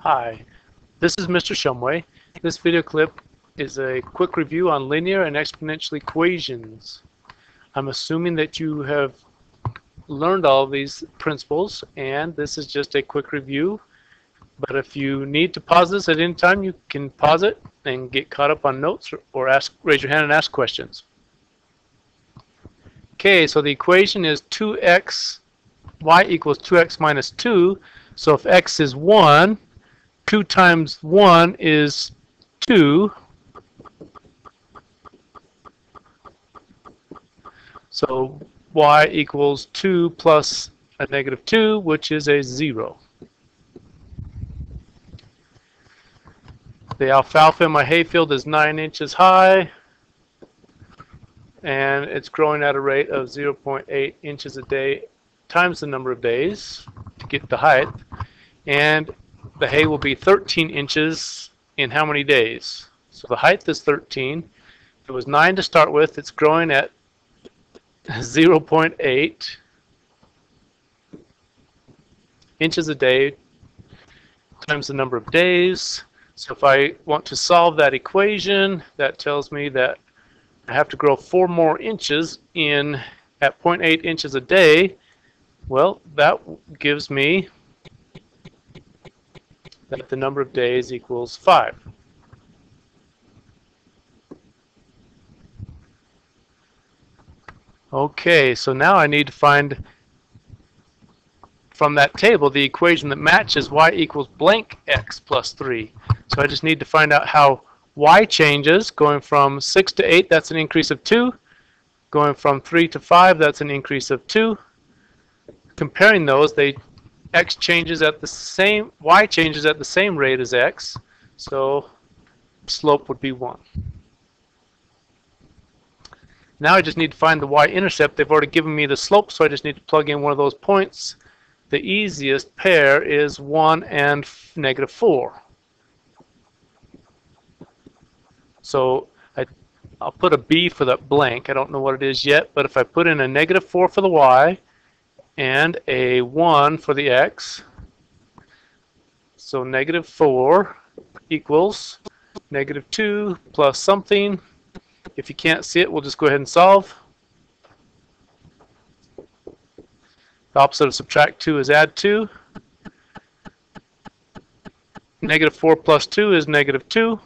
Hi, this is Mr. Shumway. This video clip is a quick review on linear and exponential equations. I'm assuming that you have learned all of these principles, and this is just a quick review. But if you need to pause this at any time, you can pause it and get caught up on notes or raise your hand and ask questions. Okay, so the equation is y equals 2x minus 2. So if x is 1, 2 times 1 is 2. So y equals 2 plus a negative 2, which is a 0. The alfalfa in my hayfield is 9 inches high, and it's growing at a rate of 0.8 inches a day times the number of days to get the height. And the hay will be 13 inches in how many days? So the height is 13. It was 9 to start with. It's growing at 0.8 inches a day times the number of days. So if I want to solve that equation, that tells me that I have to grow 4 more inches at 0.8 inches a day. Well, that gives me that the number of days equals 5. Okay, so now I need to find from that table the equation that matches y equals blank x plus 3. So I just need to find out how y changes. Going from 6 to 8, that's an increase of 2. Going from 3 to 5, that's an increase of 2. Comparing those, y changes at the same rate as x, so slope would be 1. Now I just need to find the y-intercept. They've already given me the slope, so I just need to plug in one of those points. The easiest pair is 1 and negative 4. So I'll put a B for that blank. I don't know what it is yet, but if I put in a negative 4 for the y and a 1 for the x, so negative 4 equals negative 2 plus something. If you can't see it, we'll just go ahead and solve. The opposite of subtract 2 is add 2. Negative 4 plus 2 is negative 2.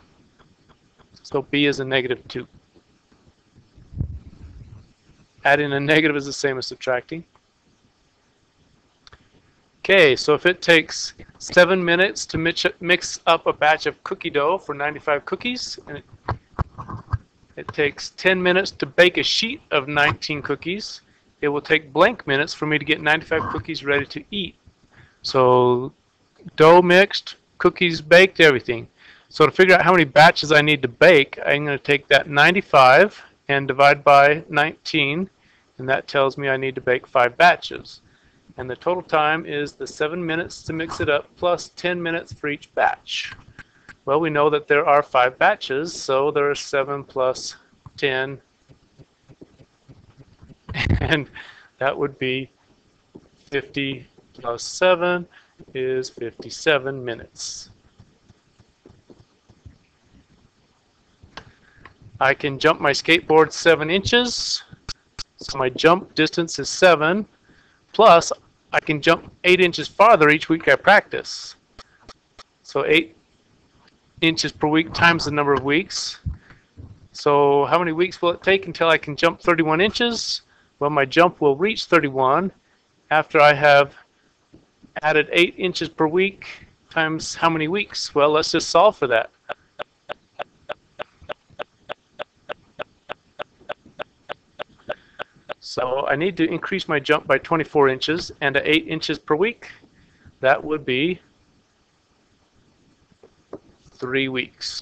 So B is a negative 2. Adding a negative is the same as subtracting. Okay, so if it takes 7 minutes to mix up a batch of cookie dough for 95 cookies, and it takes 10 minutes to bake a sheet of 19 cookies, it will take blank minutes for me to get 95 cookies ready to eat. So dough mixed, cookies baked, everything. So to figure out how many batches I need to bake, I'm going to take that 95 and divide by 19, and that tells me I need to bake 5 batches. And the total time is the 7 minutes to mix it up plus 10 minutes for each batch. Well, we know that there are 5 batches, so there are 7 plus 10, and that would be 50 plus 7 is 57 minutes. I can jump my skateboard 7 inches, so my jump distance is 7, plus I can jump 8 inches farther each week I practice. So 8 inches per week times the number of weeks. So how many weeks will it take until I can jump 31 inches? Well, my jump will reach 31 after I have added 8 inches per week times how many weeks? Well, let's just solve for that. So I need to increase my jump by 24 inches and at 8 inches per week. That would be 3 weeks.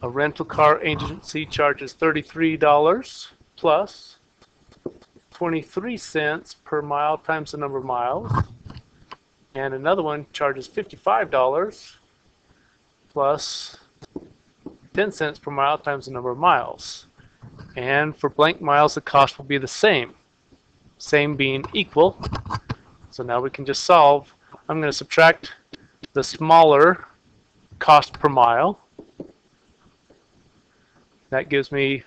A rental car agency charges $33 plus 23 cents per mile times the number of miles. And another one charges $55 plus 10 cents per mile times the number of miles. And for blank miles, the cost will be the same. Same being equal. So now we can just solve. I'm going to subtract the smaller cost per mile. That gives me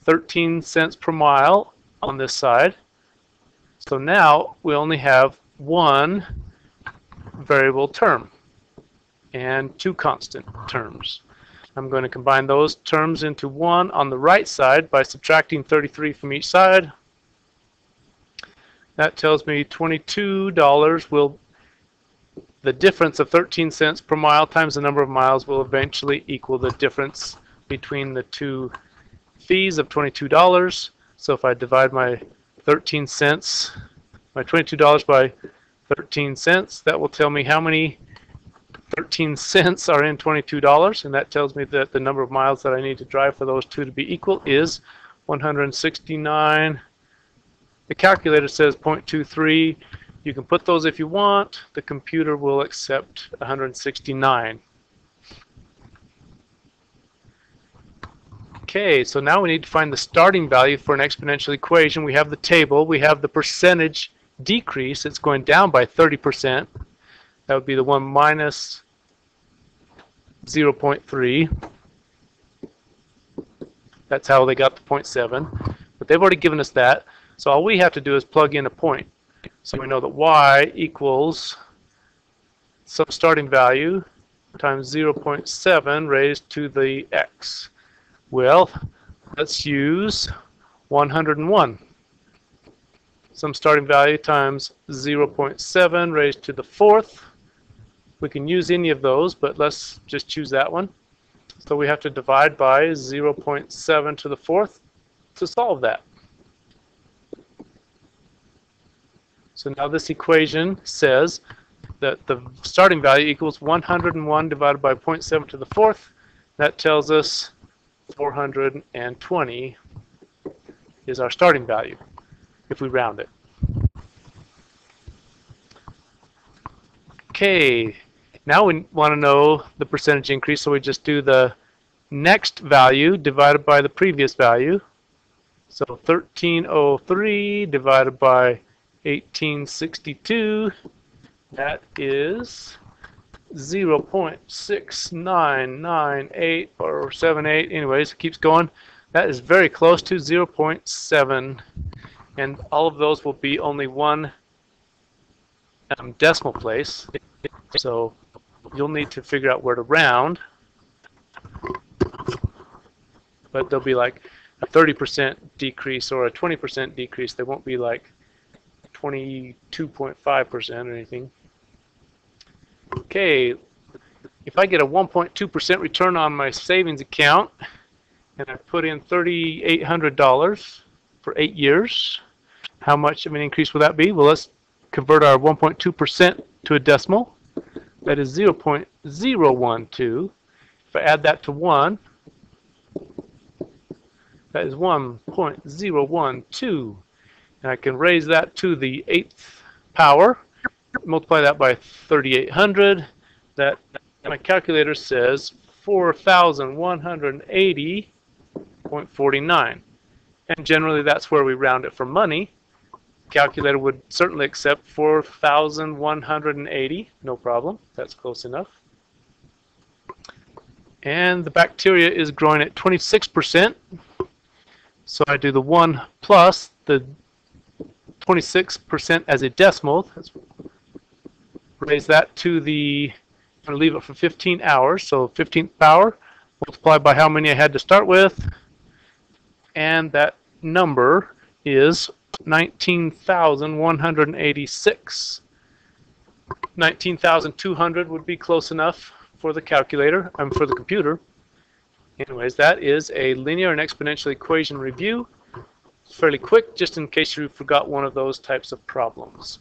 13 cents per mile on this side. So now we only have one variable term and two constant terms. I'm going to combine those terms into one on the right side by subtracting 33 from each side. That tells me $22 will, the difference of 13 cents per mile times the number of miles will eventually equal the difference between the two fees of $22. So if I divide my 13 cents, my $22 by 13 cents, that will tell me how many 13 cents are in $22, and that tells me that the number of miles that I need to drive for those two to be equal is 169. The calculator says 0.23. You can put those if you want. The computer will accept 169. Okay, so now we need to find the starting value for an exponential equation. We have the table. We have the percentage decrease. It's going down by 30%. That would be the one minus 0.3. That's how they got the 0.7. But they've already given us that. So all we have to do is plug in a point. So we know that y equals some starting value times 0.7 raised to the x. Well, let's use 101. Some starting value times 0.7 raised to the fourth. We can use any of those, but let's just choose that one. So we have to divide by 0.7 to the fourth to solve that. So now this equation says that the starting value equals 101 divided by 0.7 to the fourth. That tells us 420 is our starting value if we round it. Okay, now we want to know the percentage increase, so we just do the next value divided by the previous value. So 1303 divided by 1862, that is 0.6998 or 78. Anyways, it keeps going. That is very close to 0.7, and all of those will be only one decimal place. So you'll need to figure out where to round, but there'll be like a 30% decrease or a 20% decrease. There won't be like 22.5% or anything. Okay, if I get a 1.2% return on my savings account and I put in $3,800 for 8 years, how much of an increase will that be? Well, let's convert our 1.2% to a decimal. That is 0.012. If I add that to 1, that is 1.012. And I can raise that to the 8th power, multiply that by 3,800. That my calculator says 4,180.49. And generally that's where we round it for money. Calculator would certainly accept 4,180, no problem. That's close enough. And the bacteria is growing at 26%. So I do the 1 plus the 26% as a decimal. Let's raise that to the, I'm going to leave it for 15 hours. So 15th power multiplied by how many I had to start with. And that number is 19,186. 19,200 would be close enough for the calculator, for the computer. Anyways, that is a linear and exponential equation review. It's fairly quick, just in case you forgot one of those types of problems.